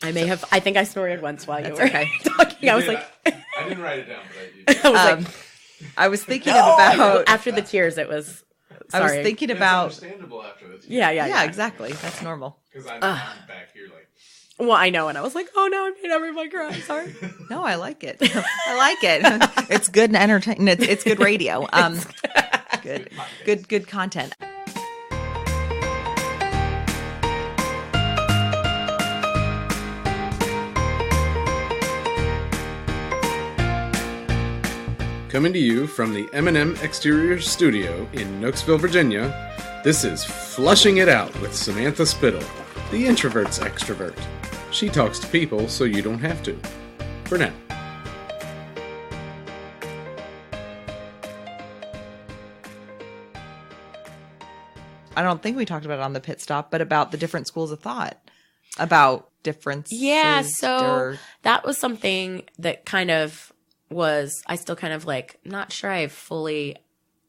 I think I snorted once while you were okay. talking. I was like, I didn't write it down, but I did. I was like, I was thinking about after the tears, it was. Sorry. I was thinking about. It's understandable after the Yeah, exactly. That's normal. Because I'm back here like. Well, I know, and I was like, oh no, I made everybody cry. Sorry. No, I like it. I like it. It's good and entertaining. It's good radio. Good content. Coming to you from the M&M Exterior Studio in Nooksville, Virginia, this is Flushing It Out with Samantha Spittle, the introvert's extrovert. She talks to people so you don't have to. For now. I don't think we talked about it on the pit stop, but about the different schools of thought, about differences. Yeah, so that was something that kind of was, I still kind of like, not sure I fully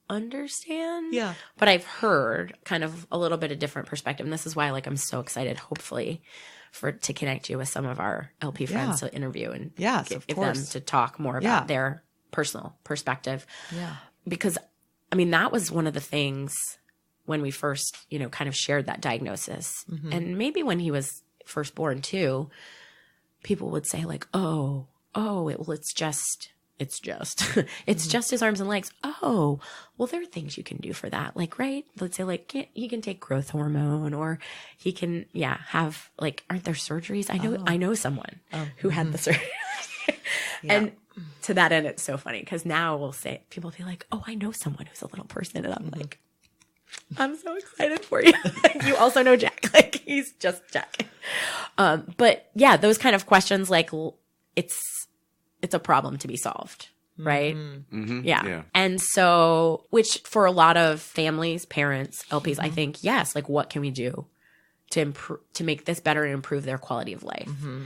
understand. Yeah. But I've heard kind of a little bit of different perspective. And this is why like I'm so excited, hopefully, to connect you with some of our LP friends to interview and give them to talk more about their personal perspective. Yeah. Because, I mean, that was one of the things when we first, kind of shared that diagnosis. Mm-hmm. And maybe when he was first born too, people would say like, it's just his arms and legs. Oh, well, there are things you can do for that. Like, right. Let's say like, he can take growth hormone or he can, have like, aren't there surgeries? I know someone who had the surgery. And to that end, it's so funny because now people will be like, oh, I know someone who's a little person. And I'm like, I'm so excited for you. You also know Jack. Like, he's just Jack. But yeah, those kind of questions, like it's a problem to be solved, right? Mm-hmm. Yeah. And so, which for a lot of families, parents, LPs, I think, yes, like what can we do to make this better and improve their quality of life? Mm-hmm.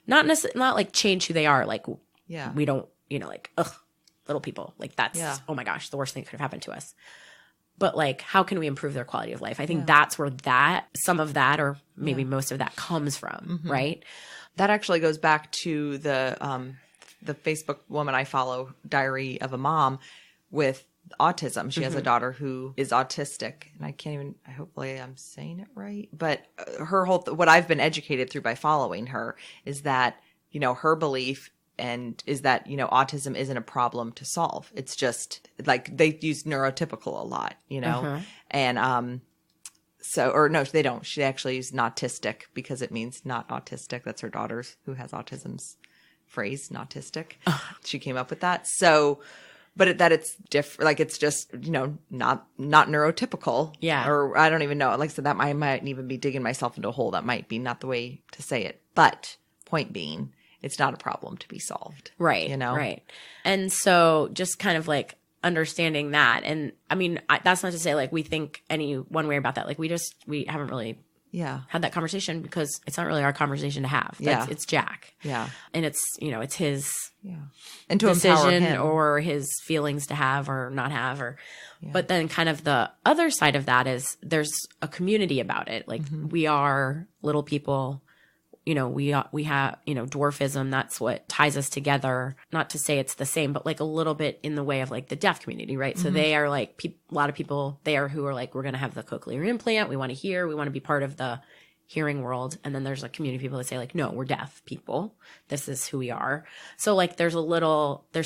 Not like change who they are. Like, we don't, like, little people. Like that's, oh my gosh, the worst thing that could have happened to us. But like, how can we improve their quality of life? I think that's where some of that, or maybe most of that comes from, right? That actually goes back to the Facebook woman I follow, Diary of a Mom, with autism. She has a daughter who is autistic, and hopefully I'm saying it right, but her whole, what I've been educated through by following her is that, her belief is that, autism isn't a problem to solve. It's just like they use neurotypical a lot, and, no, they don't. She actually used nautistic because it means not autistic. That's her daughter's who has autism's phrase, nautistic. She came up with that. So, but that it's different. Like it's just, not neurotypical. Yeah. Or I don't even know. Like I said, that I might even be digging myself into a hole. That might be not the way to say it. But point being, it's not a problem to be solved. Right. Right. And so just kind of like understanding that. And I mean, that's not to say like we think any one way about that. Like we haven't really had that conversation because it's not really our conversation to have. It's Jack. Yeah. And it's, it's his and to decision empower him. Or his feelings to have or not have but then kind of the other side of that is there's a community about it. Like we are little people. We have, dwarfism. That's what ties us together. Not to say it's the same, but like a little bit in the way of like the deaf community, right? So they are like a lot of people there who are like, we're going to have the cochlear implant. We want to hear. We want to be part of the hearing world. And then there's a community of people that say like, no, we're deaf people. This is who we are. So like there's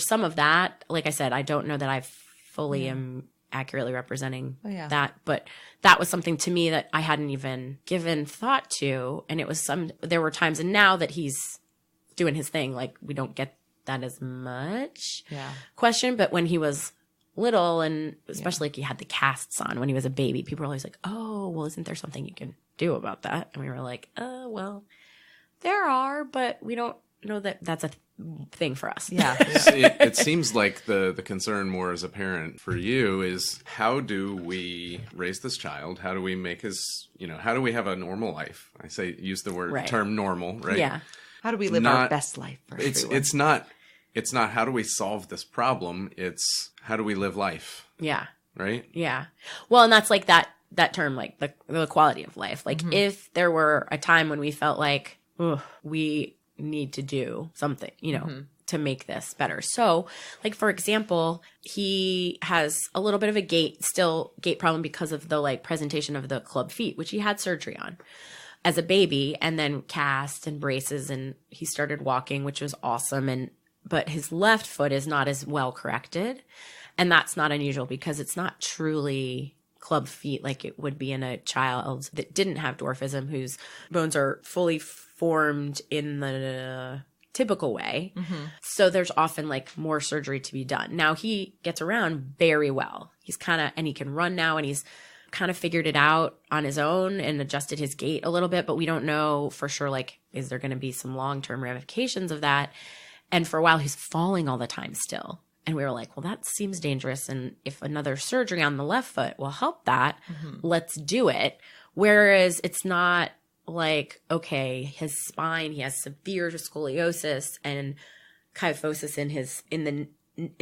some of that. Like I said, I don't know that I fully am accurately representing that, but that was something to me that I hadn't even given thought to. And it was there were times, and now that he's doing his thing, like we don't get that as much question. But when he was little, and especially like he had the casts on when he was a baby, people were always like, oh, well, isn't there something you can do about that? And we were like, well, there are, but we don't know that that's a thing for us. Yeah. It seems like the concern more as a parent for you is how do we raise this child? How do we make his, how do we have a normal life? Use the term normal, right? Yeah. How do we live our best life for everyone? It's not how do we solve this problem? It's how do we live life? Yeah. Right? Yeah. Well, and that's like that term, like the quality of life. Like if there were a time when we felt like, ugh, we need to do something, you know, to make this better. So, like, for example, he has a little bit of a gait problem because of the like presentation of the club feet, which he had surgery on as a baby, and then cast and braces, and he started walking, which was awesome. But his left foot is not as well corrected. And that's not unusual because it's not truly club feet like it would be in a child that didn't have dwarfism, whose bones are fully formed in the typical way. So there's often like more surgery to be done. Now he gets around very well. And he can run now, and he's kind of figured it out on his own and adjusted his gait a little bit, but we don't know for sure, like, is there going to be some long-term ramifications of that? And for a while he's falling all the time still. And we were like, well, that seems dangerous. And if another surgery on the left foot will help that, let's do it. Whereas it's not like, okay, his spine, he has severe scoliosis and kyphosis in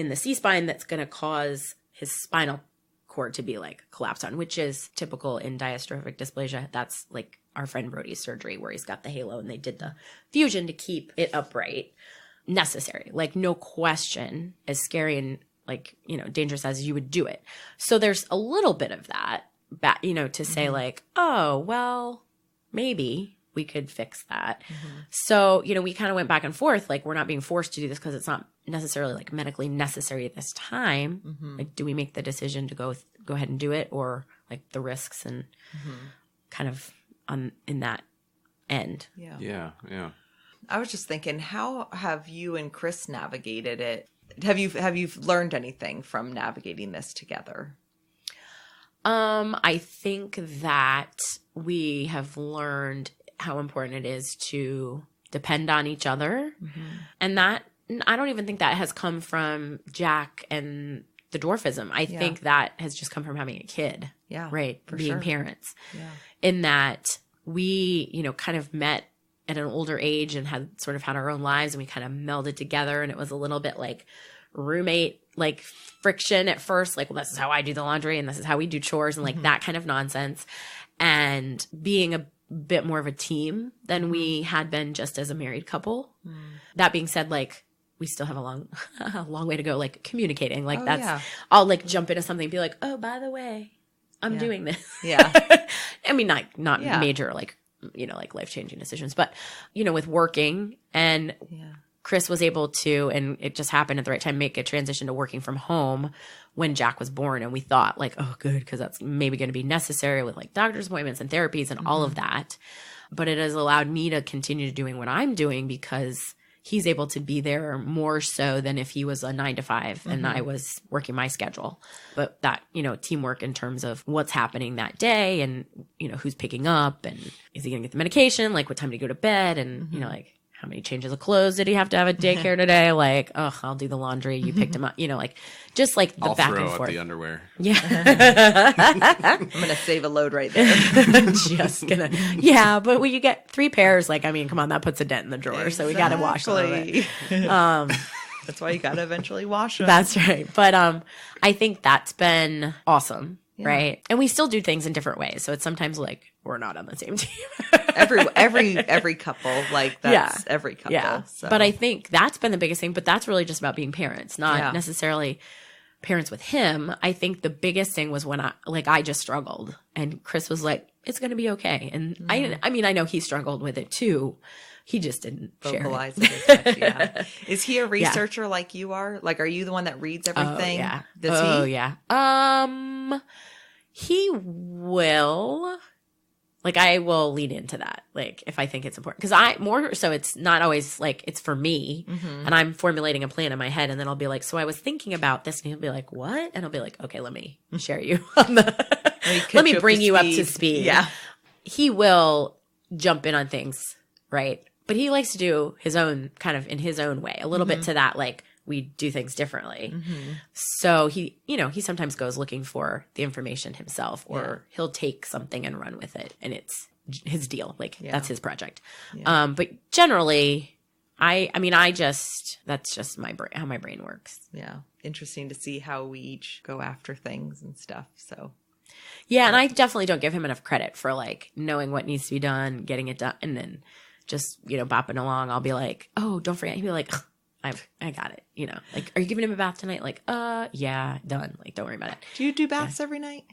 the C-spine that's going to cause his spinal cord to be like collapsed on, which is typical in diastrophic dysplasia. That's like our friend Brody's surgery where he's got the halo and they did the fusion to keep it upright. Necessary, like, no question, as scary and like, you know, dangerous as you would do it. So there's a little bit of that, you know, to say like, oh, well, maybe we could fix that. So, you know, we kind of went back and forth, like, we're not being forced to do this because it's not necessarily like medically necessary at this time. Like, do we make the decision to go ahead and do it, or like the risks and kind of in that end? Yeah. I was just thinking, how have you and Chris navigated it? Have you learned anything from navigating this together? I think that we have learned how important it is to depend on each other. And that, I don't even think that has come from Jack and the dwarfism. I think that has just come from having a kid. Yeah. Right. Being parents. Yeah. In that we, you know, kind of met at an older age and had sort of had our own lives, and we kind of melded together, and it was a little bit like roommate like friction at first, like, well, this is how I do the laundry and this is how we do chores, and like that kind of nonsense, and being a bit more of a team than we had been just as a married couple. That being said, like, we still have a long way to go, like communicating, like I'll like jump into something and be like, oh, by the way, I'm doing this. I mean, not major, like, you know, like life-changing decisions, but, you know, with working, and Chris was able to, and it just happened at the right time, make a transition to working from home when Jack was born. And we thought like, oh, good, because that's maybe going to be necessary with like doctor's appointments and therapies and all of that. But it has allowed me to continue doing what I'm doing because he's able to be there more so than if he was a 9 to 5 and I was working my schedule. But that, you know, teamwork in terms of what's happening that day, and, you know, who's picking up, and is he going to get the medication? Like, what time did he go to bed? And, you know, like, how many changes of clothes did he have to have at daycare today? Like, oh, I'll do the laundry. You picked him up, you know, like, just like the back and forth. I'll throw out the underwear. I'm going to save a load right there. Just gonna, but when you get 3 pairs, like, I mean, come on, that puts a dent in the drawer. So we got to wash a little bit. That's why you got to eventually wash them. That's right. But I think that's been awesome. Right. And we still do things in different ways. So it's sometimes like we're not on the same team. every couple, like that's every couple. Yeah. So. But I think that's been the biggest thing. But that's really just about being parents, not necessarily parents with him. I think the biggest thing was when I just struggled, and Chris was like, it's going to be okay. And I mean, I know he struggled with it too. He just didn't vocalize it as much. Is he a researcher like you are? Like, are you the one that reads everything? Does he? He will. Like, I will lean into that, like, if I think it's important. Because so it's not always, like, it's for me, and I'm formulating a plan in my head, and then I'll be like, so I was thinking about this, and he'll be like, what? And I'll be like, okay, let me share you on let me bring you up to speed. Yeah. He will jump in on things, right? But he likes to do his own, kind of in his own way, a little bit to that, like, we do things differently. So he sometimes goes looking for the information himself, or he'll take something and run with it, and it's his deal. Like, that's his project. But generally, that's just how my brain works. Yeah. Interesting to see how we each go after things and stuff. So. Yeah. And I definitely don't give him enough credit for like knowing what needs to be done, getting it done, and then just, bopping along, I'll be like, oh, don't forget. He'll be like, I got it. Like, are you giving him a bath tonight? Like, yeah, done. Like, don't worry about it. Do you do baths every night?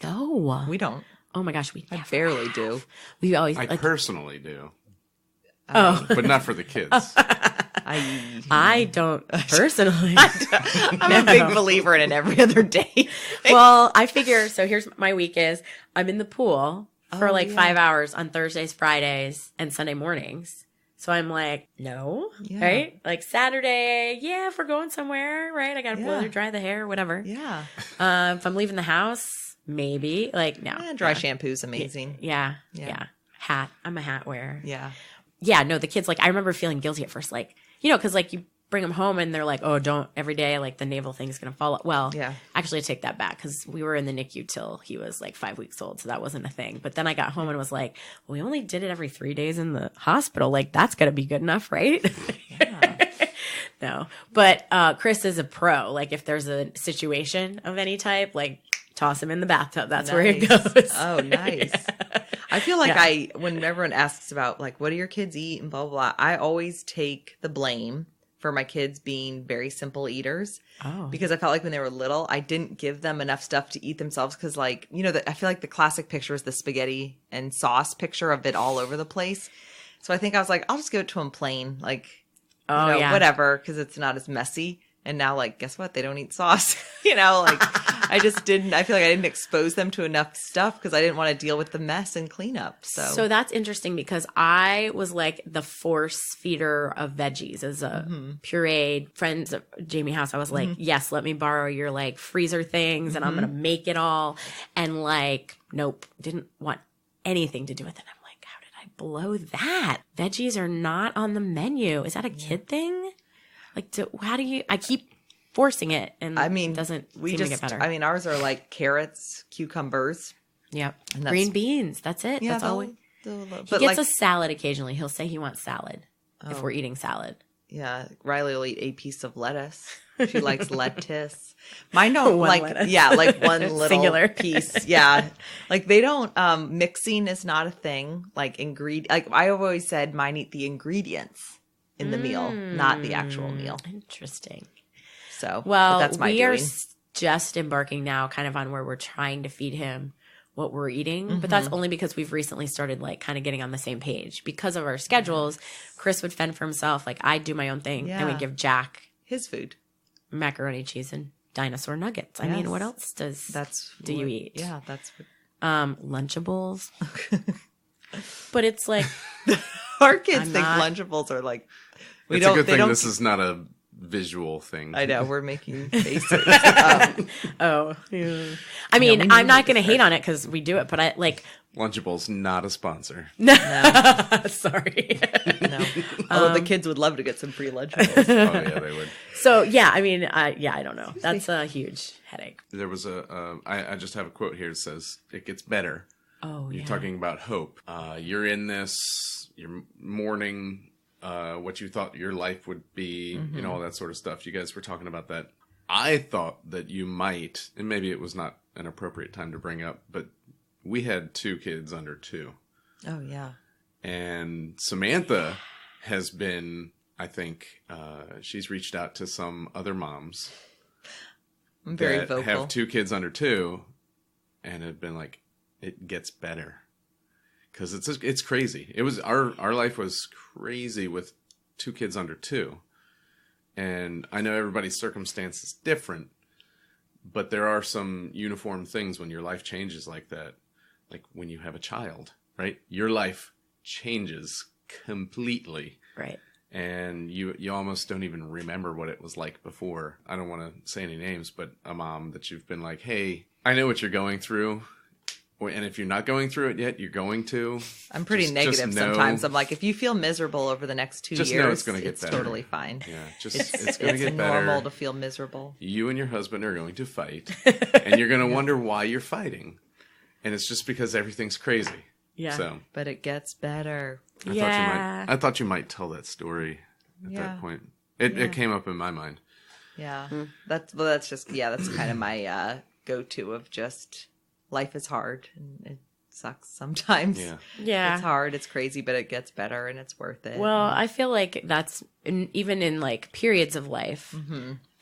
No. We don't. Oh my gosh, I barely do. We always I personally do. Oh. But not for the kids. I don't personally. I'm a big believer in it every other day. Well, I figure, so here's my week is I'm in the pool for 5 hours on Thursdays, Fridays, and Sunday mornings. So I'm like, no, right? Like Saturday, if we're going somewhere, right? I got to blow or dry the hair, whatever. Yeah. If I'm leaving the house, maybe. Like, no. Dry shampoo's amazing. Yeah. Hat. I'm a hat wearer. Yeah. Yeah, no, the kids, I remember feeling guilty at first, because, you bring them home and they're like, oh, don't every day, the navel thing's going to fall. Well, actually, I take that back because we were in the NICU till he was 5 weeks old. So that wasn't a thing. But then I got home and was like, well, we only did it every 3 days in the hospital. That's got to be good enough, right? Yeah. No. But Chris is a pro. If there's a situation of any type, toss him in the bathtub. That's where it goes. Oh, nice. Yeah. I feel like when everyone asks about what do your kids eat and blah, blah, blah, I always take the blame for my kids being very simple eaters. Oh. Because I felt like when they were little, I didn't give them enough stuff to eat themselves. Because I feel like the classic picture is the spaghetti and sauce picture of it all over the place. So I think I was like, I'll just give it to them plain. Whatever, because it's not as messy. And now, guess what? They don't eat sauce. I just didn't. I feel like I didn't expose them to enough stuff because I didn't want to deal with the mess and cleanup. So that's interesting because I was the force feeder of veggies as a pureed friends of Jamie House. I was like, yes, let me borrow your freezer things and I'm going to make it all. And nope, didn't want anything to do with it. I'm like, how did I blow that? Veggies are not on the menu. Is that a kid thing? How do you? I keep forcing it, and it doesn't seem to get better. Ours are carrots, cucumbers. Yep, green beans. That's it. Yeah, that's all. He gets a salad occasionally. He'll say he wants salad if we're eating salad. Yeah, Riley will eat a piece of lettuce. She likes lettuce. Mine don't lettuce. One little singular piece. Yeah, they don't. Mixing is not a thing. I always said, mine eat the ingredients in the meal, not the actual meal. Interesting. So, that's my doing. Are just embarking now kind of on where we're trying to feed him what we're eating. But that's only because we've recently started kind of getting on the same page. Because of our schedules, Chris would fend for himself. I do my own thing. And we give Jack his food. Macaroni, cheese, and dinosaur nuggets. I mean, what else do you eat? Yeah, that's what... Lunchables. But it's our kids think Lunchables are it's a good thing this is not a visual thing. I know, we're making faces. Oh, yeah. I mean, I'm not going to hate on it because we do it, but I Lunchables, not a sponsor. No. Sorry. No. Although the kids would love to get some free Lunchables. Oh, yeah, they would. So, yeah, I mean, I don't know. That's a huge headache. There was I just have a quote here that says, it gets better. Oh, You're talking about hope. You're in this, you're mourning what you thought your life would be, all that sort of stuff. You guys were talking about that. I thought that you might, and maybe it was not an appropriate time to bring up, but we had 2 kids under 2. Oh, yeah. And Samantha has been, I think, she's reached out to some other moms. I'm very vocal. Have 2 kids under 2 and have been like, it gets better. Because it's crazy. It was our life was crazy with 2 kids under 2. And I know everybody's circumstance is different, but there are some uniform things when your life changes like that. Like when you have a child, right? Your life changes completely. Right. And you almost don't even remember what it was like before. I don't want to say any names, but a mom that you've been like, hey, I know what you're going through. And if you're not going through it yet, you're going to. I'm pretty negative sometimes. I'm like, if you feel miserable over the next 2 years, know it's going to get better. Totally fine. Yeah, it's going to get better. It's normal to feel miserable. You and your husband are going to fight, and you're going to wonder why you're fighting. And it's just because everything's crazy. Yeah. So, but it gets better. I thought you might tell that story at that point. It came up in my mind. Yeah. That's kind of my go-to of just life is hard and sucks sometimes. Yeah. It's hard. It's crazy, but it gets better and it's worth it. Well, I feel like that's even in like periods of life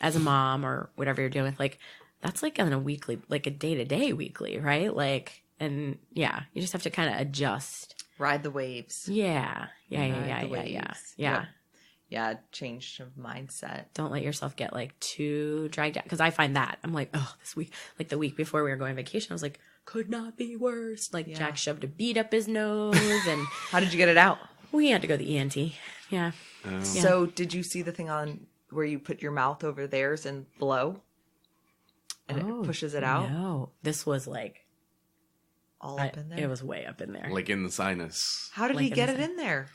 as a mom or whatever you're dealing with, like that's like on a weekly, like a day-to-day weekly, right? Like, and yeah, you just have to kind of adjust. Ride the waves. Yeah. Yeah, change of mindset. Don't let yourself get like too dragged out. Because I find that I'm like, oh, this week, like the week before we were going on vacation, I was like, could not be worse. Like Jack shoved a bead up his nose, and how did you get it out? We had to go to the ENT. Yeah. So did you see the thing on where you put your mouth over theirs and blow, and it pushes it out? No, this was like all up in there. It was way up in there, like in the sinus. How did he get it in there?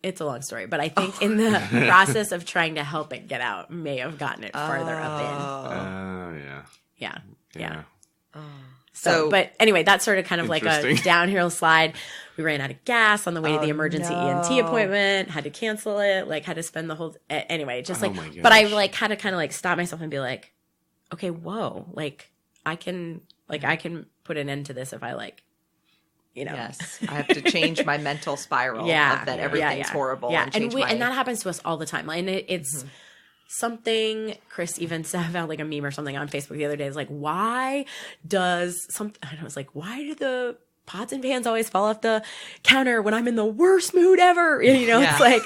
It's a long story, but I think in the process of trying to help it get out, may have gotten it farther up in. Yeah. So, but anyway, that's sort of kind of like a downhill slide. We ran out of gas on the way to the emergency ENT appointment, had to cancel it, like had to spend the whole, anyway, just like, but I like had to kind of like stop myself and be like, okay, whoa, like I can put an end to this if I like, you know. Yes, I have to change my mental spiral of that everything's horrible. Yeah, and that happens to us all the time. And it's something Chris even found like a meme or something on Facebook the other day. Is like, why does I was like, why do the pots and pans always fall off the counter when I'm in the worst mood ever? You know, it's like,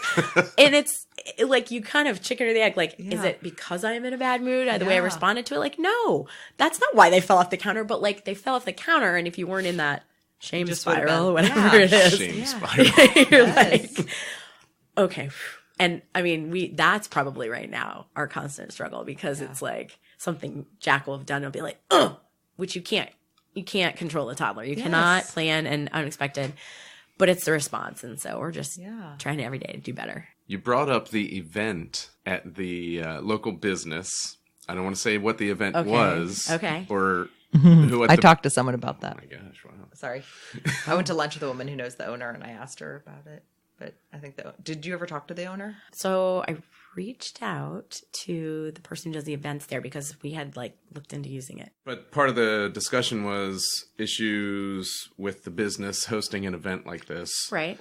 and it's like you kind of chicken or the egg. Like, is it because I'm in a bad mood? The way I responded to it? Like, no, that's not why they fell off the counter. But like, they fell off the counter, and if you weren't in that shame spiral, whatever it is, shame spiral, you're like, okay. And I mean, that's probably right now our constant struggle, because it's like something Jack will have done. He'll be like, which you can't control the toddler. You cannot plan an unexpected, but it's the response. And so we're just trying every day to do better. You brought up the event at the local business. I don't want to say what the event was. Okay. Or who I talked to someone about that. Oh my gosh, wow. Sorry. I went to lunch with a woman who knows the owner, and I asked her about it. But I think did you ever talk to the owner? So I reached out to the person who does the events there, because we had like looked into using it. But part of the discussion was issues with the business hosting an event like this. Right.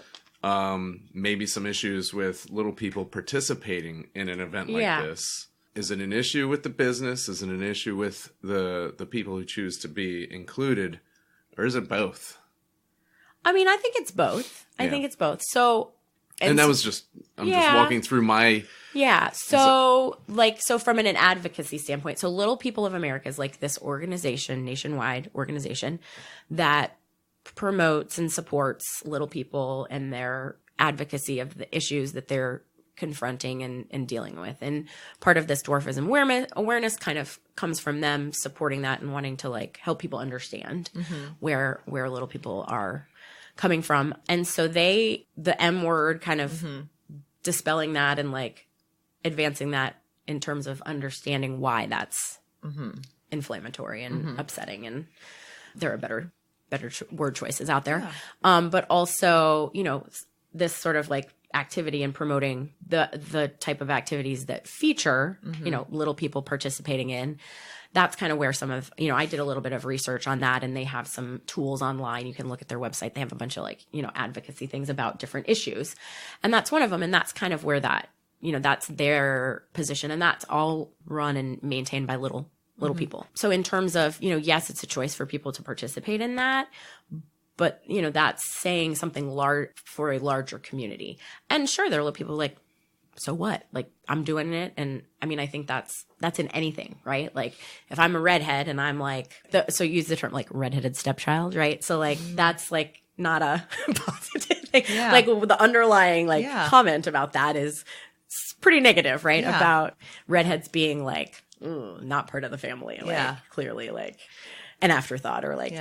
Maybe some issues with little people participating in an event like this. Is it an issue with the business? Is it an issue with the people who choose to be included? Or is it both? I mean, I think it's both. I think it's both. So, and that was just, I'm just walking through my... Yeah. So from an advocacy standpoint, so Little People of America is like this organization, nationwide organization that promotes and supports little people and their advocacy of the issues that they're confronting and dealing with. And part of this dwarfism awareness kind of comes from them supporting that and wanting to like help people understand where little people are coming from. And so the M word kind of dispelling that and like advancing that in terms of understanding why that's inflammatory and upsetting. And there are better word choices out there. But also, you know, this sort of like activity and promoting the type of activities that feature, you know, little people participating in. That's kind of where some of, you know, I did a little bit of research on that, and they have some tools online. You can look at their website. They have a bunch of like, you know, advocacy things about different issues. And that's one of them. And that's kind of where that, you know, that's their position. And that's all run and maintained by little people. So in terms of, you know, yes, it's a choice for people to participate in that, but, you know, that's saying something large for a larger community. And sure, there are little people like, so what? Like, I'm doing it. And I mean, I think that's in anything, right? Like, if I'm a redhead and I'm like, so use the term like redheaded stepchild, right? So like, that's like not a positive thing. Yeah. Like the underlying like comment about that is pretty negative, right? Yeah. About redheads being like, not part of the family. Like, clearly like an afterthought or like,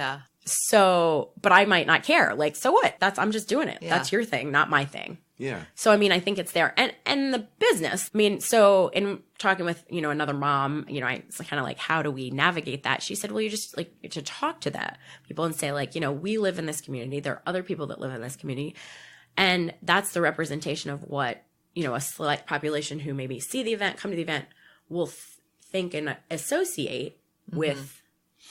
so, but I might not care. Like, so what? I'm just doing it. That's your thing, not my thing. Yeah. So, I mean, I think it's there. And the business, I mean, so in talking with, you know, another mom, you know, I was kind of like, how do we navigate that? She said, well, you just like to talk to that people and say like, you know, we live in this community. There are other people that live in this community. And that's the representation of what, you know, a select population who maybe see the event, come to the event, will think and associate with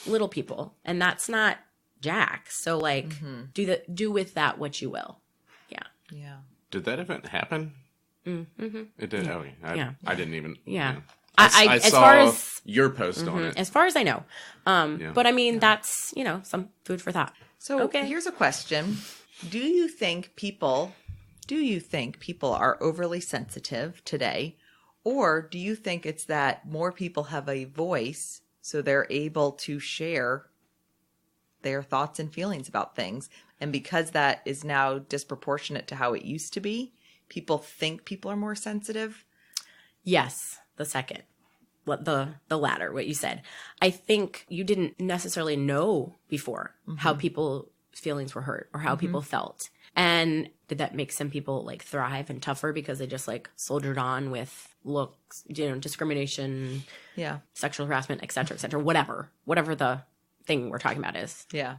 little people, and that's not jack. So like do with that what you will. Yeah. Yeah. Did that event happen? Mm-hmm. It did. Yeah. Oh, yeah. I didn't even. Yeah. You know. I as saw far as your post on it. As far as I know. But I mean, that's, some food for thought. So here's a question. Do you think people are overly sensitive today? Or do you think it's that more people have a voice so they're able to share their thoughts and feelings about things? And because that is now disproportionate to how it used to be, people think people are more sensitive? Yes, the second. The latter, what you said. I think you didn't necessarily know before how people's feelings were hurt or how people felt. And did that make some people like thrive and tougher because they just like soldiered on with looks, discrimination, sexual harassment, et cetera, whatever the thing we're talking about is. Yeah.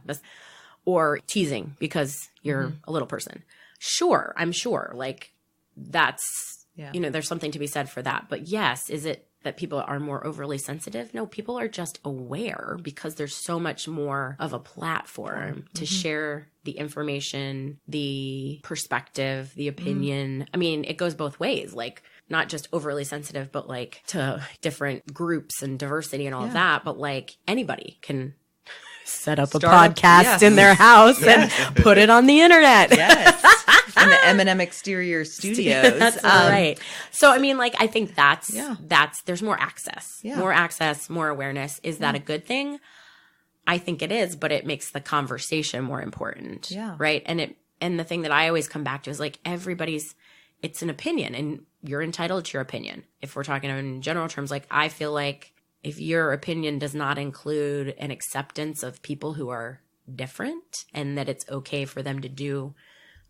Or teasing because you're a little person. Sure, I'm sure. Like that's, there's something to be said for that. But yes, is it that people are more overly sensitive? No, people are just aware because there's so much more of a platform to share the information, the perspective, the opinion. I mean, it goes both ways, like not just overly sensitive, but like to different groups and diversity and all of that. But like anybody can set up a podcast in their house and put it on the internet. Yes. In the M&M Exterior Studios. That's right. So, I mean, like, I think that's there's more access, more awareness. Is that a good thing? I think it is, but it makes the conversation more important. Yeah. Right. And the thing that I always come back to is like it's an opinion and you're entitled to your opinion. If we're talking in general terms, like I feel like if your opinion does not include an acceptance of people who are different and that it's okay for them to do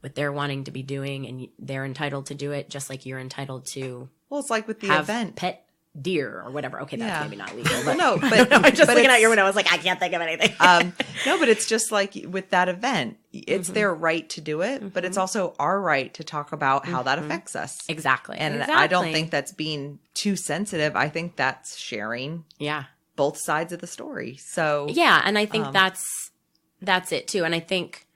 what they're wanting to be doing and they're entitled to do it just like you're entitled to. Well, it's like with the event. Pet deer or whatever. Okay, that's maybe not legal. But no, but I'm just looking at your window. I was like, I can't think of anything. No, but it's just like with that event. It's their right to do it, but it's also our right to talk about how that affects us. Exactly. And I don't think that's being too sensitive. I think that's sharing both sides of the story. So yeah, and I think that's it too. And I think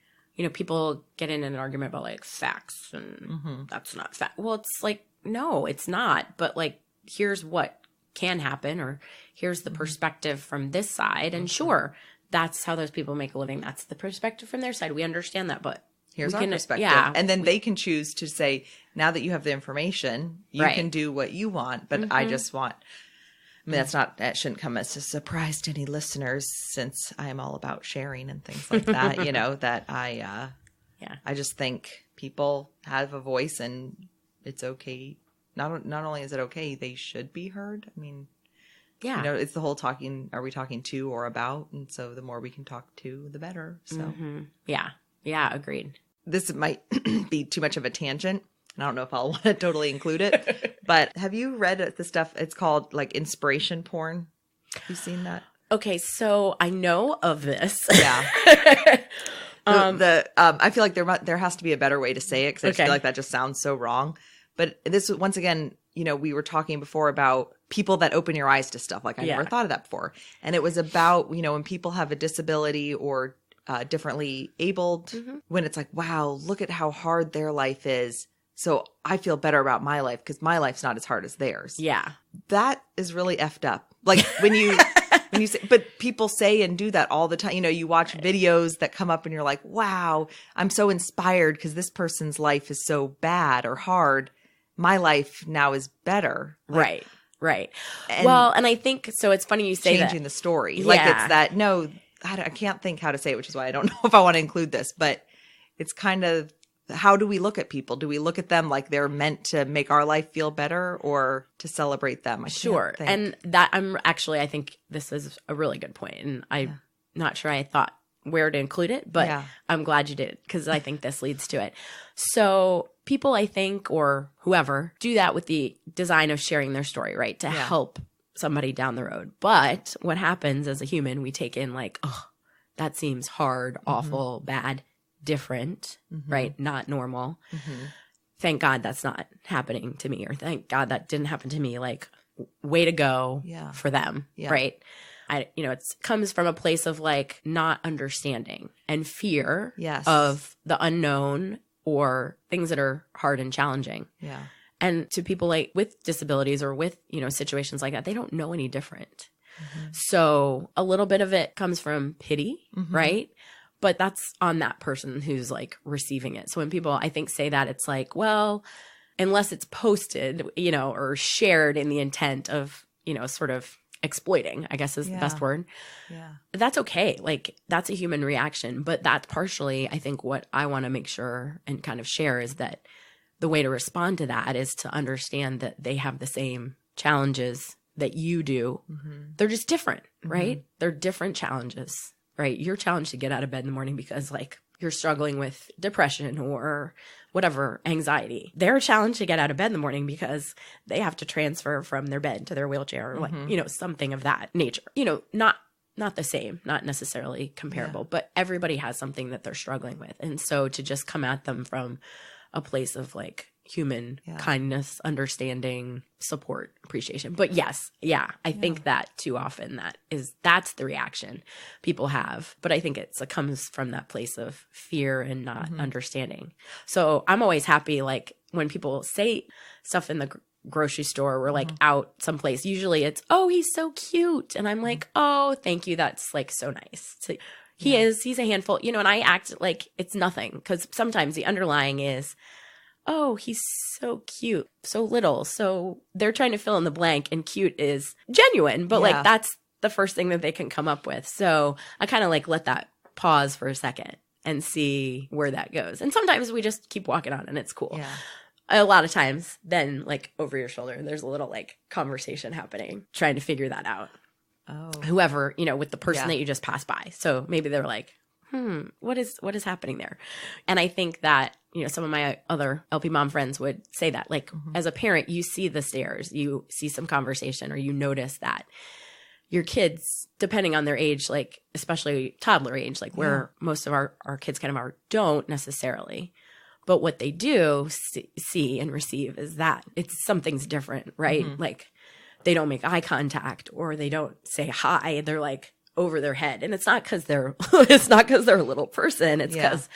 people get in an argument about like facts and that's not fact. Well, it's like, no, it's not. But like, here's what can happen or here's the perspective from this side. And sure, that's how those people make a living. That's the perspective from their side. We understand that, but here's our perspective. Yeah, and then they can choose to say, now that you have the information, you can do what you want. But I just want, I mean, that shouldn't come as a surprise to any listeners since I am all about sharing and things like that, that I just think people have a voice and it's okay. Not only is it okay, they should be heard. I mean, it's the whole talking, are we talking to or about? And so the more we can talk to, the better. So yeah, agreed. This might be too much of a tangent. I don't know if I'll want to totally include it, but have you read the stuff? It's called like inspiration porn. Have you seen that? Okay, so I know of this. Yeah. I feel like there has to be a better way to say it because I just feel like that just sounds so wrong. But this, once again, we were talking before about people that open your eyes to stuff. Like I never thought of that before. And it was about, when people have a disability or differently abled, when it's like, wow, look at how hard their life is. So I feel better about my life because my life's not as hard as theirs. Yeah. That is really effed up. Like when you say, but people say and do that all the time. You watch videos that come up and you're like, wow, I'm so inspired because this person's life is so bad or hard. My life now is better. Like, right. And and I think, so it's funny you say changing the story. Yeah. Like it's that, no, I can't think how to say it, which is why I don't know if I want to include this, but it's kind of, how do we look at people? Do we look at them like they're meant to make our life feel better or to celebrate them? Sure. And that I think this is a really good point. And I'm not sure I thought where to include it, but I'm glad you did because I think this leads to it. So people, I think, or whoever, do that with the design of sharing their story, right? To help somebody down the road. But what happens as a human, we take in like, oh, that seems hard, awful, bad, different, right? Not normal. Thank God that's not happening to me, or thank God that didn't happen to me. Like, way to go for them, right? it comes from a place of like not understanding and fear Yes. of the unknown or things that are hard and challenging. Yeah. And to people like with disabilities or with, situations like that, they don't know any different. So a little bit of it comes from pity, right? But that's on that person who's like receiving it. So when people, I think, say that, it's like, well, unless it's posted, or shared in the intent of, sort of exploiting, I guess is the best word. Yeah. That's okay. Like that's a human reaction. But that's partially, I think, what I want to make sure and kind of share is that the way to respond to that is to understand that they have the same challenges that you do. They're just different, right? They're different challenges, right? You're challenged to get out of bed in the morning because like you're struggling with depression or whatever, anxiety. They're challenged to get out of bed in the morning because they have to transfer from their bed to their wheelchair or like, something of that nature. Not the same, not necessarily comparable, but everybody has something that they're struggling with. And so to just come at them from a place of like human kindness, understanding, support, appreciation. But yes, I think that too often that's the reaction people have. But I think it comes from that place of fear and not understanding. So I'm always happy like when people say stuff in the grocery store or like out someplace, usually it's, oh, he's so cute. And I'm like, oh, thank you. That's like so nice. So he's a handful, and I act like it's nothing because sometimes the underlying is, oh, he's so cute, so little. So they're trying to fill in the blank and cute is genuine, but like that's the first thing that they can come up with. So I kind of like let that pause for a second and see where that goes. And sometimes we just keep walking on and it's cool. Yeah. A lot of times then like over your shoulder, there's a little like conversation happening, trying to figure that out. Oh. Whoever, with the person that you just passed by. So maybe they're like, what is happening there? And I think that, some of my other LP mom friends would say that, like, as a parent, you see the stares, you see some conversation, or you notice that your kids, depending on their age, like, especially toddler age, like where most of our kids kind of are, don't necessarily. But what they do see and receive is that something's different, right? Like, they don't make eye contact or they don't say hi. They're like over their head. And it's not because they're a little person. It's because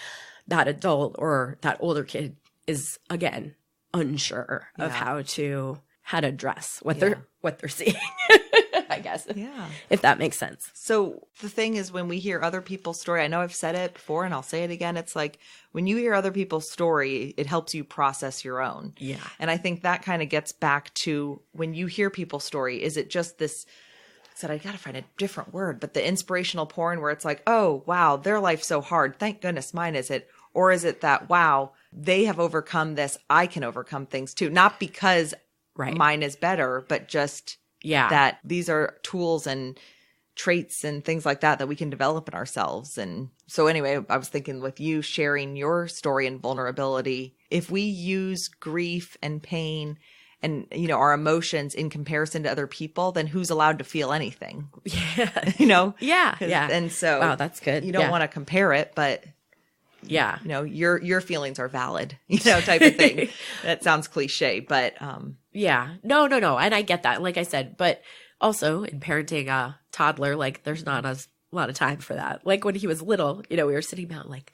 that adult or that older kid is, again, unsure of how to address what they're seeing, I guess. Yeah. If that makes sense. So the thing is, when we hear other people's story, I know I've said it before and I'll say it again. It's like when you hear other people's story, it helps you process your own. Yeah. And I think that kind of gets back to when you hear people's story, is it just this, I got to find a different word, but the inspirational porn where it's like, oh, wow, their life's so hard. Thank goodness mine isn't. Or is it that, wow, they have overcome this. I can overcome things too. Not because mine is better, but just that these are tools and traits and things like that we can develop in ourselves. And so anyway, I was thinking with you sharing your story and vulnerability, if we use grief and pain and, our emotions in comparison to other people, then who's allowed to feel anything? Yeah. Yeah. Yeah. And so wow, that's good. You don't want to compare it, but yeah, your feelings are valid, type of thing. That sounds cliche, but yeah, no. And I get that, like I said, but also in parenting a toddler, like there's not a lot of time for that. Like when he was little, we were sitting down like,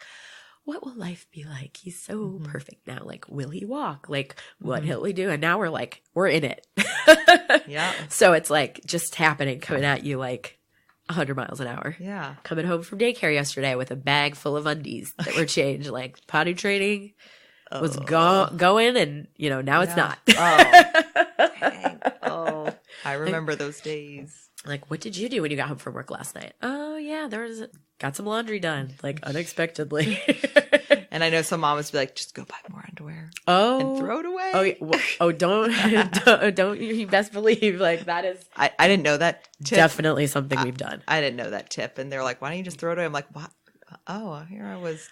what will life be like? He's so perfect now. Like, will he walk? Like, what will he do? And now we're in it. Yeah. So it's like just happening, coming at you like 100 miles an hour. Yeah. Coming home from daycare yesterday with a bag full of undies that were changed. Like potty training was going and, now it's not. Dang. I remember those days. Like, what did you do when you got home from work last night? Oh, yeah, got some laundry done, like unexpectedly. And I know some moms be like, just go buy more underwear. Oh. And throw it away. Don't you best believe like that is. I didn't know that tip. Definitely something we've done. I didn't know that tip. And they're like, why don't you just throw it away? I'm like, what? Oh, here I was.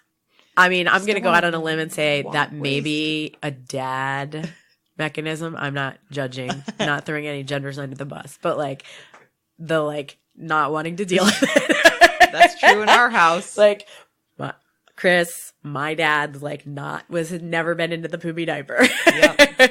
I mean, I'm going to go out on a limb and say that may be a dad mechanism. I'm not judging, not throwing any genders under the bus, but like not wanting to deal with it. That's true in our house. Like, Chris, my dad, like had never been into the poopy diaper. Yeah.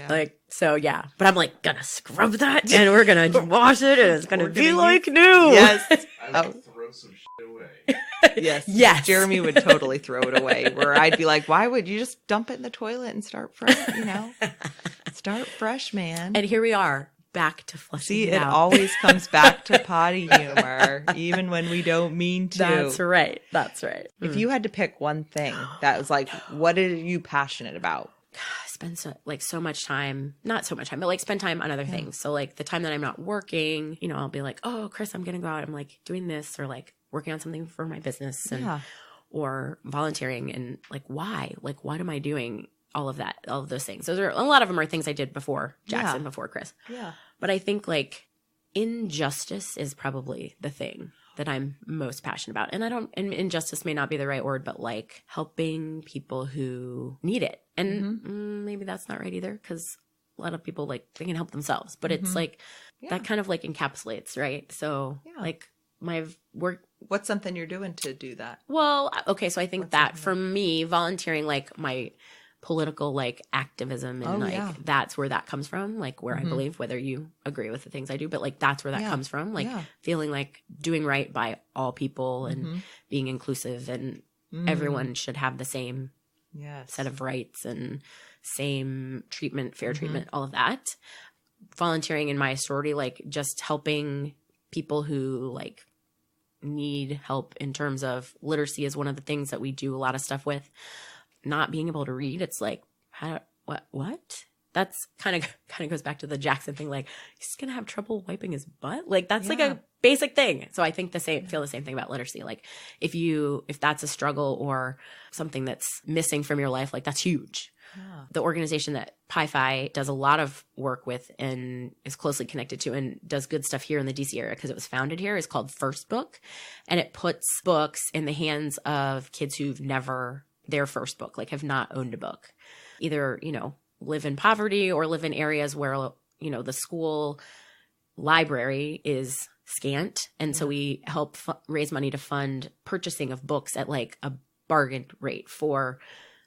Like, so yeah. But I'm like, gonna scrub that and we're gonna wash it and it's gonna be like new. Yes. I would throw some shit away. Yes. Yes. Jeremy would totally throw it away, where I'd be like, why would you just dump it in the toilet and start fresh, Start fresh, man. And here we are, back to flushing See, it it out. always comes back to potty humor, even when we don't mean to. That's right. That's right. If you had to pick one thing that was like, what are you passionate about? Spend so much time, not so much time, but like spend time on other things. So like the time that I'm not working, I'll be like, oh, Chris, I'm going to go out. I'm like doing this or like working on something for my business and or volunteering. And like, why? Like, what am I doing? All of that, all of those things. A lot of them are things I did before Jackson, before Chris. Yeah. But I think like injustice is probably the thing that I'm most passionate about. And injustice may not be the right word, but like helping people who need it. And maybe that's not right either, because a lot of people like they can help themselves, but it's like that kind of like encapsulates, right? So like my work. What's something you're doing to do that? Well, okay. So I think that for me, volunteering, like my political like activism and that's where that comes from, like where I believe, whether you agree with the things I do, but like that's where that comes from, like feeling like doing right by all people and being inclusive and everyone should have the same set of rights and same treatment, fair treatment, all of that. Volunteering in my sorority, like just helping people who like need help in terms of literacy is one of the things that we do a lot of stuff with. Not being able to read, it's like, what? That's kind of goes back to the Jackson thing. Like, he's gonna have trouble wiping his butt. Like that's like a basic thing. So I think feel the same thing about literacy. Like if that's a struggle or something that's missing from your life, like that's huge. Yeah. The organization that Pi-Phi does a lot of work with and is closely connected to and does good stuff here in the DC area because it was founded here is called First Book. And it puts books in the hands of kids who've never, their first book, like have not owned a book. Either, live in poverty or live in areas where, the school library is scant. And so we help raise money to fund purchasing of books at like a bargain rate for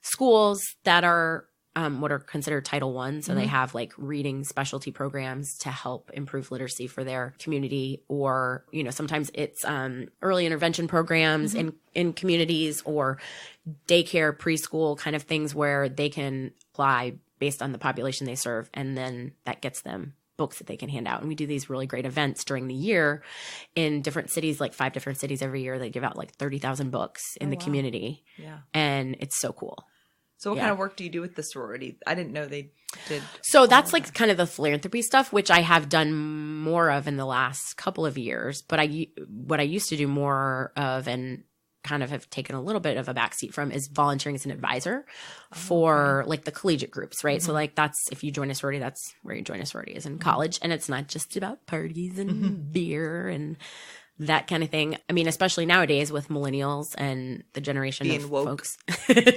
schools that are what are considered Title I. So they have like reading specialty programs to help improve literacy for their community. Or, sometimes it's early intervention programs in communities or daycare, preschool kind of things where they can apply based on the population they serve. And then that gets them books that they can hand out. And we do these really great events during the year in different cities, like 5 different cities every year. They give out like 30,000 books in the community. Yeah. And it's so cool. So what kind of work do you do with the sorority? I didn't know they did. So that's like kind of the philanthropy stuff, which I have done more of in the last couple of years. But what I used to do more of and kind of have taken a little bit of a backseat from is volunteering as an advisor for like the collegiate groups, right? So like that's, if you join a sorority, that's where you join a sorority is in college. And it's not just about parties and beer and that kind of thing. I mean, especially nowadays with millennials and the generation being of woke. folks,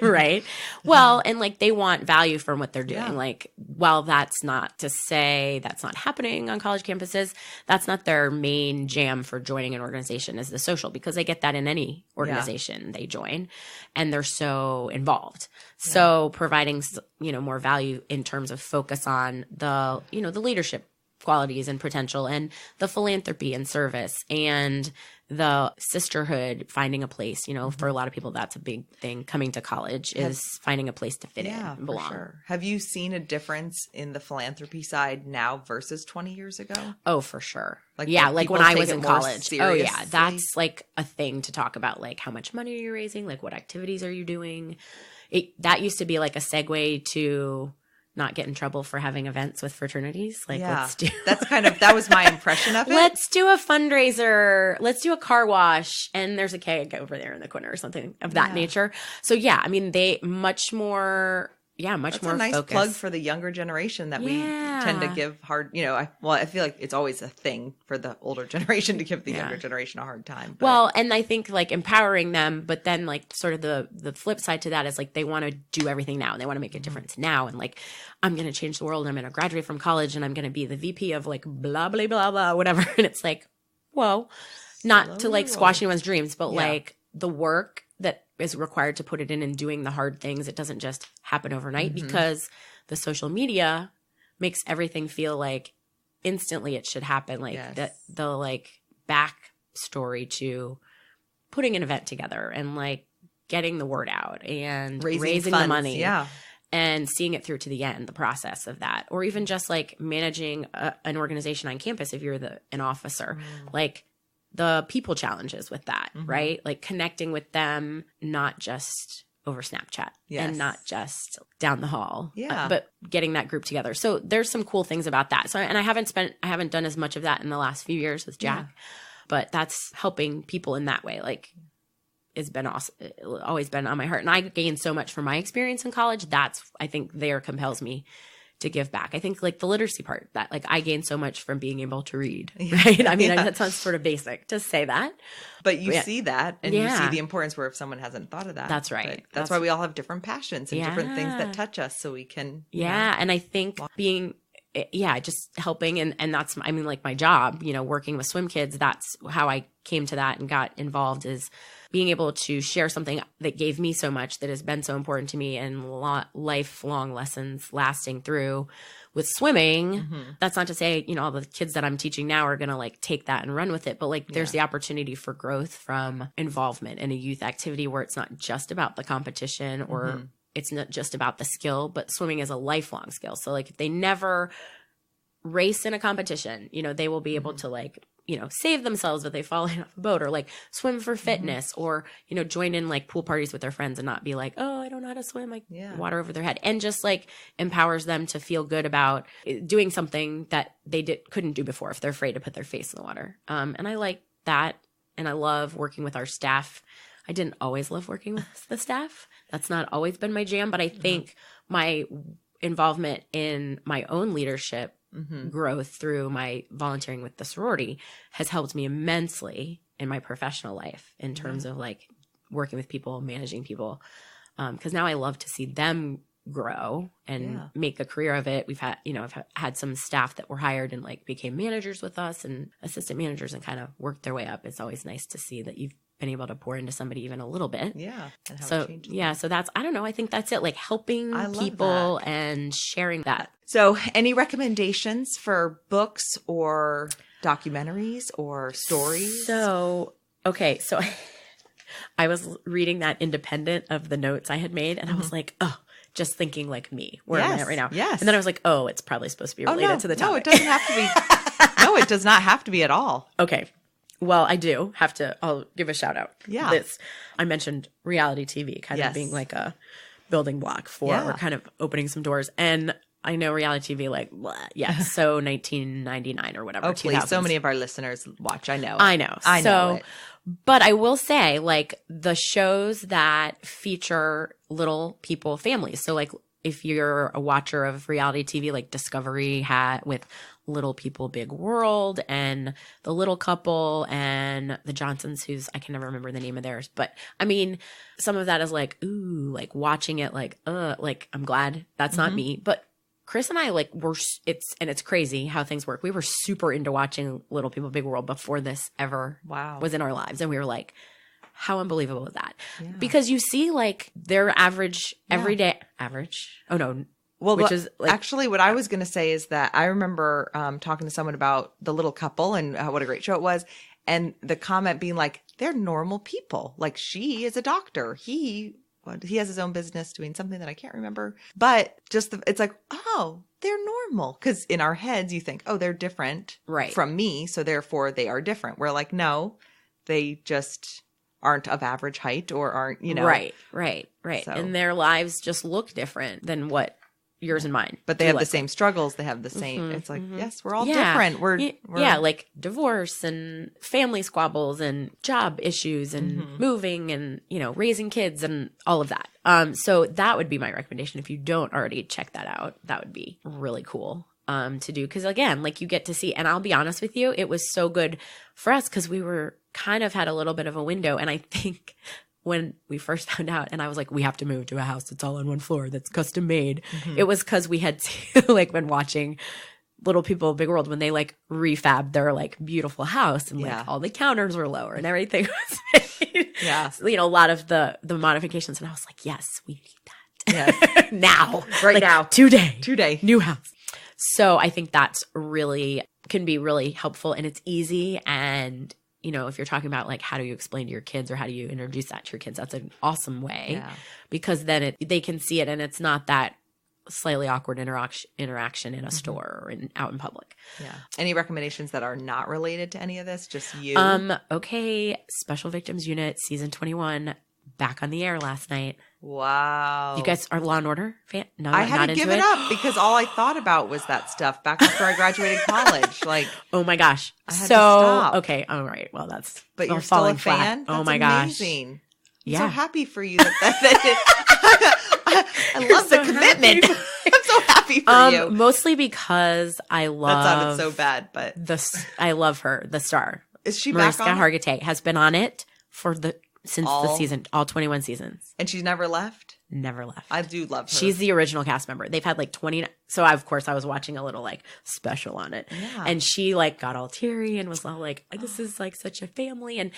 right? Well, and like they want value from what they're doing. Yeah. Like, while that's not to say that's not happening on college campuses, that's not their main jam for joining an organization is the social, because they get that in any organization they join and they're so involved. Yeah. So providing, more value in terms of focus on the, the leadership qualities and potential and the philanthropy and service and the sisterhood, finding a place, for a lot of people, that's a big thing coming to college is finding a place to fit in and belong. For sure. Have you seen a difference in the philanthropy side now versus 20 years ago? Oh, for sure. Like when I was in college. Seriously? Oh yeah. That's like a thing to talk about. Like how much money are you raising? Like what activities are you doing? That used to be like a segue to not get in trouble for having events with fraternities. Like, let's do that was my impression of it. Let's do a fundraiser. Let's do a car wash. And there's a keg over there in the corner or something of that nature. So I mean, they much more That's more a nice focus. Plug for the younger generation that we tend to give hard, I feel like it's always a thing for the older generation to give the younger generation a hard time. But. Well, and I think like empowering them, but then like sort of the flip side to that is like they want to do everything now and they want to make a difference now. And like, I'm going to change the world and I'm going to graduate from college and I'm going to be the VP of like blah, blah, blah, blah, whatever. And it's like, whoa, not to like squash anyone's dreams, but like the work that is required to put it in and doing the hard things. It doesn't just happen overnight because the social media makes everything feel like instantly it should happen. Like the like backstory to putting an event together and like getting the word out and raising the money. Yeah. And seeing it through to the end, the process of that. Or even just like managing an organization on campus if you're an officer. Like the people challenges with that, right? Like connecting with them, not just over Snapchat and not just down the hall, but getting that group together. So there's some cool things about that. So, and I haven't done as much of that in the last few years with Jack, but that's helping people in that way. Like, it's been awesome, always been on my heart. And I gained so much from my experience in college. I think there compels me to give back. I think like the literacy part, that like I gained so much from being able to read, right? I mean, that sounds sort of basic to say that. But you see that and you see the importance where if someone hasn't thought of that. That's right. That's why we all have different passions and different things that touch us so we can. And I think being just helping. And that's, I mean, like my job, working with swim kids, that's how I came to that and got involved, is being able to share something that gave me so much, that has been so important to me, and lifelong lessons lasting through with swimming. That's not to say, all the kids that I'm teaching now are going to like take that and run with it. But like there's the opportunity for growth from involvement in a youth activity where it's not just about the competition or it's not just about the skill, but swimming is a lifelong skill. So like if they never race in a competition, they will be able to like, save themselves if they fall off a boat, or like swim for fitness, or, join in like pool parties with their friends and not be like, oh, I don't know how to swim, like water over their head, and just like empowers them to feel good about doing something that they couldn't do before if they're afraid to put their face in the water. And I like that. And I love working with our staff. I didn't always love working with the staff. That's not always been my jam, but I think my involvement in my own leadership growth through my volunteering with the sorority has helped me immensely in my professional life in terms of like working with people, managing people. Because now I love to see them grow and make a career of it. We've had, I've had some staff that were hired and like became managers with us and assistant managers and kind of worked their way up. It's always nice to see that you've been able to pour into somebody even a little bit. Yeah. And how so it changes so that's, I don't know. I think that's it. Like helping people and sharing that. So any recommendations for books or documentaries or stories? So I was reading that independent of the notes I had made, and I was like, oh, just thinking like me. Where am I at right now? Yes. And then I was like, oh, it's probably supposed to be related to the topic. No, it doesn't have to be. No, it does not have to be at all. Okay. Well, I do have to, I'll give a shout out. Yeah. I mentioned reality TV kind of being like a building block for kind of opening some doors. And I know reality TV, like, blah, so 1999 or whatever. Oh, please. So many of our listeners watch. I know. I know. I know it. But I will say, like, the shows that feature little people families. So, like, if you're a watcher of reality TV, like Discovery had with Little People, Big World, and The Little Couple, and the Johnsons, I can never remember the name of theirs. But I mean, some of that is like, ooh, like watching it, like I'm glad that's not me. But Chris and I, like, it's crazy how things work. We were super into watching Little People, Big World before this ever was in our lives. And we were like, how unbelievable is that? Yeah. Because you see, like, their average everyday average. Oh, no. Well, which is like, actually what I was going to say is that I remember talking to someone about The Little Couple and what a great show it was. And the comment being like, they're normal people. Like, she is a doctor. He has his own business doing something that I can't remember. But just it's like, oh, they're normal. Because in our heads, you think, oh, they're different from me. So therefore, they are different. We're like, no, they just aren't of average height or aren't, Right. So. And their lives just look different than what yours and mine. But they have the same struggles. They have the same. It's like, yes, we're all different. We're like divorce and family squabbles and job issues and moving and, raising kids and all of that. So that would be my recommendation. If you don't already check that out, that would be really cool to do. Because again, like, you get to see, and I'll be honest with you, it was so good for us because we were kind of had a little bit of a window. And I think when we first found out, and I was like, we have to move to a house that's all on one floor that's custom made. It was because we had like been watching Little People, Big World when they like refabbed their like beautiful house and like all the counters were lower and everything was made. Yeah. you know, a lot of the modifications. And I was like, yes, we need that. Yes. Now. Right now. Today. New house. So I think that's can be really helpful, and it's easy. And, you know, if you're talking about like, how do you explain to your kids or how do you introduce that to your kids? That's an awesome way because then they can see it, and it's not that slightly awkward interaction in a store or out in public. Yeah. Any recommendations that are not related to any of this? Just you? Okay. Special Victims Unit season 21 back on the air last night. Wow. You guys are Law and Order fan? No, I had to give it up because all I thought about was that stuff back after I graduated college. Like, oh my gosh. I had to stop. Okay. All right. Well, but you're still a fan? Oh my amazing. gosh. I'm so happy for you I love the commitment. I'm so happy for you. Mostly because I love. That sounded so bad, but I love her. The star. Is she back Mariska on Hargitay has been on it since the season, all 21 seasons. And she's never left? Never left. I do love her. She's the original cast member. They've had like 20. So of course I was watching a little like special on it. Yeah. And she like got all teary and was all like, this is like such a family.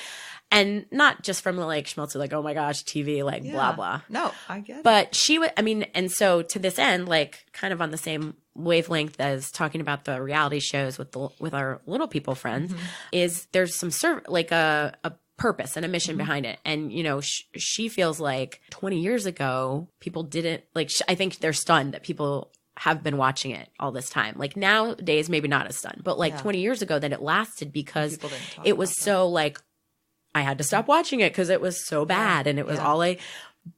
And not just from the like schmaltzy, like, oh my gosh, TV, like blah, blah. No, I get it. But she would, and so to this end, like kind of on the same wavelength as talking about the reality shows with our little people friends, is there's some like a purpose and a mission behind it. And, you know, she feels like 20 years ago, people didn't like, I think they're stunned that people have been watching it all this time. Like nowadays, maybe not as stunned, but like 20 years ago that it lasted because it was so like, I had to stop watching it because it was so bad. And it was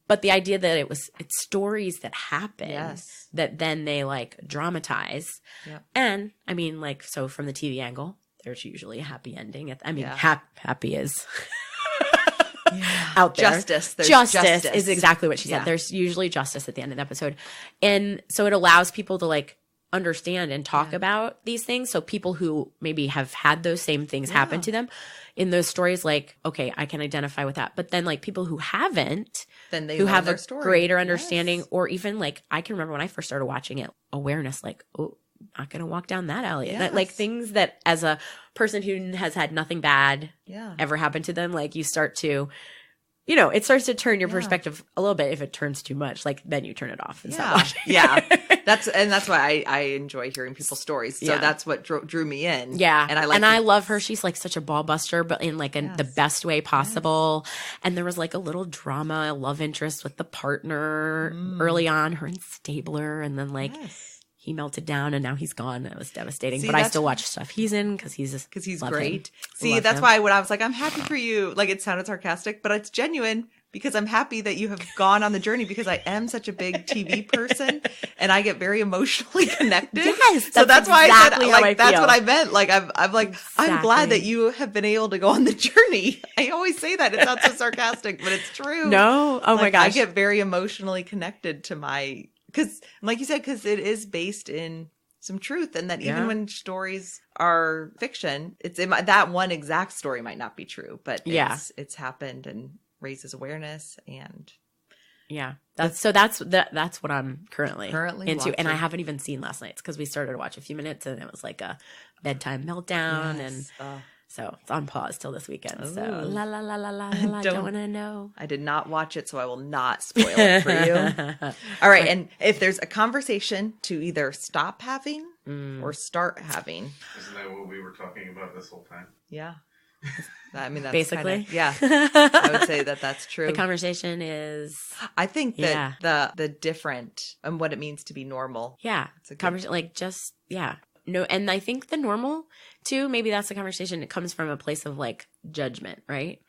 but the idea that it's stories that happen that then they like dramatize. Yeah. And I mean, like, so from the TV angle, there's usually a happy ending. Happy is out there. Justice is exactly what she said. There's usually justice at the end of the episode. And so it allows people to like understand and talk about these things. So people who maybe have had those same things happen to them in those stories, like, okay, I can identify with that. But then like people who haven't, then who have a greater understanding, or even like, I can remember when I first started watching it, awareness, like, oh, not going to walk down that alley. Yes. That, like things that as a person who has had nothing bad ever happen to them, like you start to, you know, it starts to turn your perspective a little bit. If it turns too much, like then you turn it off and stop watching. That's why I enjoy hearing people's stories. So that's what drew me in. Yeah. And I love her. She's like such a ball buster, but in like the best way possible. Yes. And there was like a little drama, a love interest with the partner early on, her and Stabler. And then like, he melted down and now he's gone. It was devastating. But I still watch stuff he's in because he's great. See, that's why when I was like, I'm happy for you, like it sounded sarcastic, but it's genuine because I'm happy that you have gone on the journey because I am such a big TV person and I get very emotionally connected. Yes. So that's why exactly I said, like, that's feel. what I meant. Like, I'm like, I'm glad that you have been able to go on the journey. I always say that. It sounds so sarcastic, but it's true. No. Oh my gosh. I get very emotionally connected to because like you said, because it is based in some truth, and that even when stories are fiction, that one exact story might not be true, but it's happened and raises awareness. And that's what I'm currently into, watching. And I haven't even seen last night's because we started to watch a few minutes and it was like a bedtime meltdown and so it's on pause till this weekend. Ooh. So don't want to know. I did not watch it, so I will not spoil it for you. All right. And if there's a conversation to either stop having or start having. Isn't that what we were talking about this whole time? Yeah. I mean, that's basically, I would say that's true. The conversation is, I think that the different and what it means to be normal. Yeah. It's a conversation, like just, no, and I think the normal too, maybe that's the conversation. It comes from a place of like judgment, right?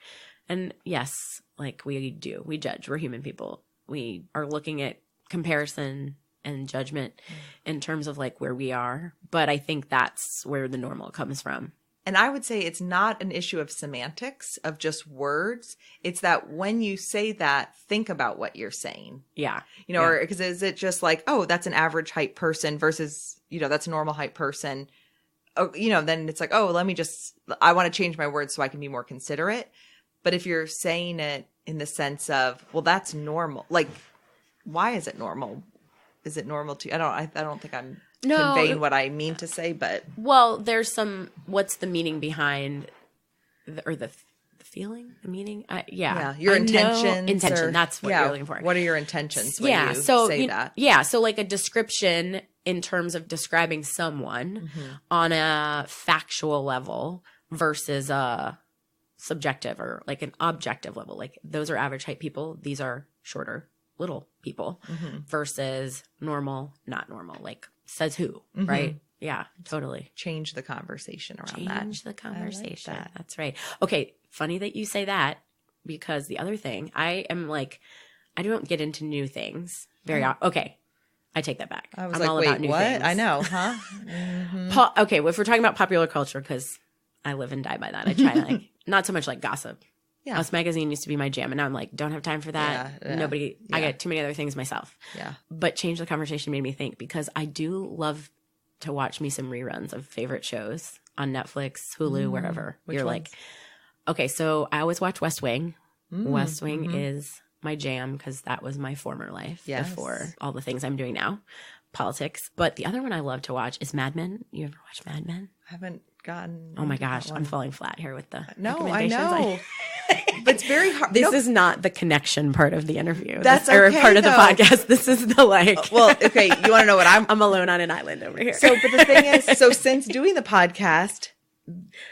And yes, like we judge. We're human people. We are looking at comparison and judgment in terms of like where we are. But I think that's where the normal comes from. And I would say it's not an issue of semantics, of just words. It's that when you say that, think about what you're saying. Yeah. You know, or because is it just like, oh, that's an average height person versus, you know, that's a normal height person. Oh, you know, then it's like, oh, I want to change my words so I can be more considerate. But if you're saying it in the sense of, well, that's normal. Like, why is it normal? Is it normal to you? I don't think I'm conveying what I mean to say, but well, there's what's the meaning behind the feeling, a meaning. Your intentions. Intention. That's what you're looking for. What are your intentions when you say that? Yeah. So like a description in terms of describing someone on a factual level versus a subjective or like an objective level. Like those are average height people. These are shorter, little people versus normal, not normal. Like says who, right? Yeah, totally. Change the conversation around that. Change the conversation. Like that. That's right. Okay, funny that you say that because the other thing, I don't get into new things very often. Okay, I take that back. I was I'm all about new what? things. I know, huh? Okay, well, if we're talking about popular culture, because I live and die by that, I try not so much like gossip. Yeah. Us Magazine used to be my jam, and now I'm like, don't have time for that. Nobody, I got too many other things myself. Yeah. But Change the Conversation made me think because I do love to watch me some reruns of favorite shows on Netflix, Hulu, wherever. Which ones? Like, okay, so I always watch West Wing. West Wing is my jam because that was my former life before all the things I'm doing now, politics. But the other one I love to watch is Mad Men. You ever watch Mad Men? I haven't gotten. Oh my gosh, I'm falling flat here with the I know. But it's very hard. This is not the connection part of the interview. That's or okay, part of the podcast. This is the like. Well, okay. You want to know what I'm alone on an island over here. So, but the thing is, since doing the podcast,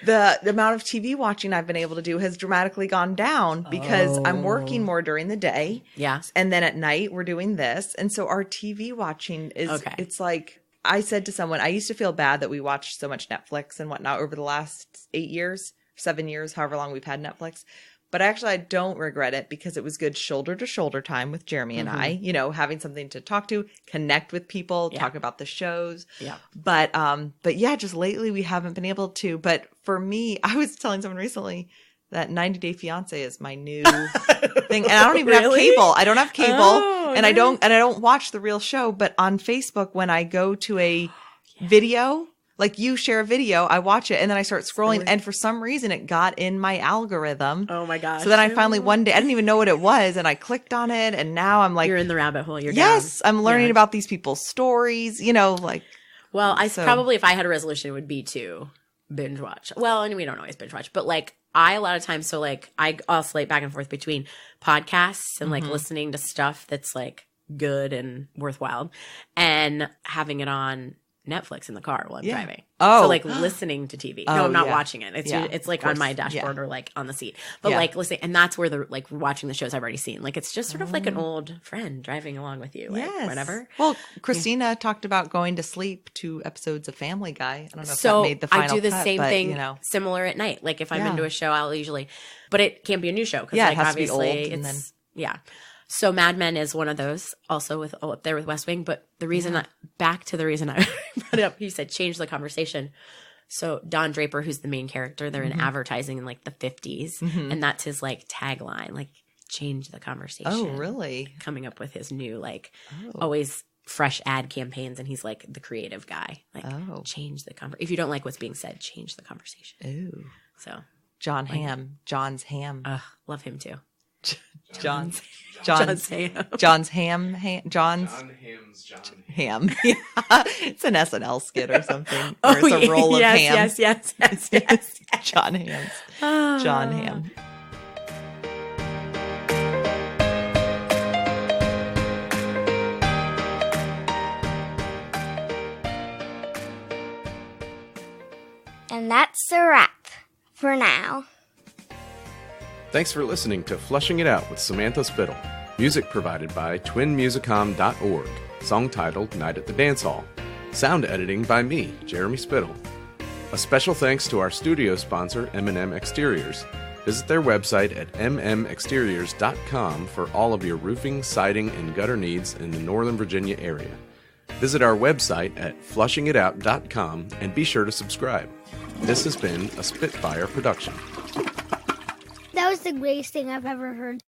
the amount of TV watching I've been able to do has dramatically gone down because I'm working more during the day. Yeah. And then at night we're doing this. And so our TV watching is, it's like, I said to someone, I used to feel bad that we watched so much Netflix and whatnot over the last 7 years, however long we've had Netflix. But actually, I don't regret it because it was good shoulder to shoulder time with Jeremy and I, having something to talk to, connect with people, talk about the shows. Yeah. But yeah, just lately we haven't been able to. But for me, I was telling someone recently that 90 Day Fiance is my new thing. And I don't even have cable. I don't have cable and I don't watch the real show. But on Facebook, when I go to a video, like you share a video, I watch it and then I start scrolling and for some reason it got in my algorithm. Oh my gosh. So then I finally one day, I didn't even know what it was and I clicked on it and now I'm like. You're in the rabbit hole. You're down. I'm learning Yeah. about these people's stories, like. Well, probably if I had a resolution, it would be to binge watch. Well, and we don't always binge watch, but like a lot of times, so like I oscillate back and forth between podcasts and like listening to stuff that's like good and worthwhile and having it on Netflix in the car while I'm driving. So like listening to TV. No, I'm not watching it. It's like on my dashboard or like on the seat. But like listening, and that's where the like watching the shows I've already seen. Like it's just sort of like an old friend driving along with you. Like, whatever. Well, Christina talked about going to sleep to episodes of Family Guy. I don't know if that made the final I do the cut, same but, thing similar at night. Like if I'm into a show, I'll usually, but it can't be a new show because like it has obviously to be old it's So Mad Men is one of those, also with up there with West Wing. But the reason back to the reason I brought it up, you said change the conversation. So Don Draper, who's the main character, they're in advertising in like the 50s, and that's his like tagline, like change the conversation. Oh, really? Coming up with his new like always fresh ad campaigns, and he's like the creative guy. Like change the conversation. If you don't like what's being said, change the conversation. Ooh. So John's Ham. Love him too. John's Ham. John's Ham. Ham. Yeah. It's an SNL skit or something. Or it's a roll of ham. Yes. John Ham's. John Ham. And that's a wrap for now. Thanks for listening to Flushing It Out with Samantha Spittle. Music provided by twinmusicom.org. Song titled Night at the Dance Hall. Sound editing by me, Jeremy Spittle. A special thanks to our studio sponsor, M&M Exteriors. Visit their website at mmexteriors.com for all of your roofing, siding, and gutter needs in the Northern Virginia area. Visit our website at flushingitout.com and be sure to subscribe. This has been a Spitfire production. That was the greatest thing I've ever heard.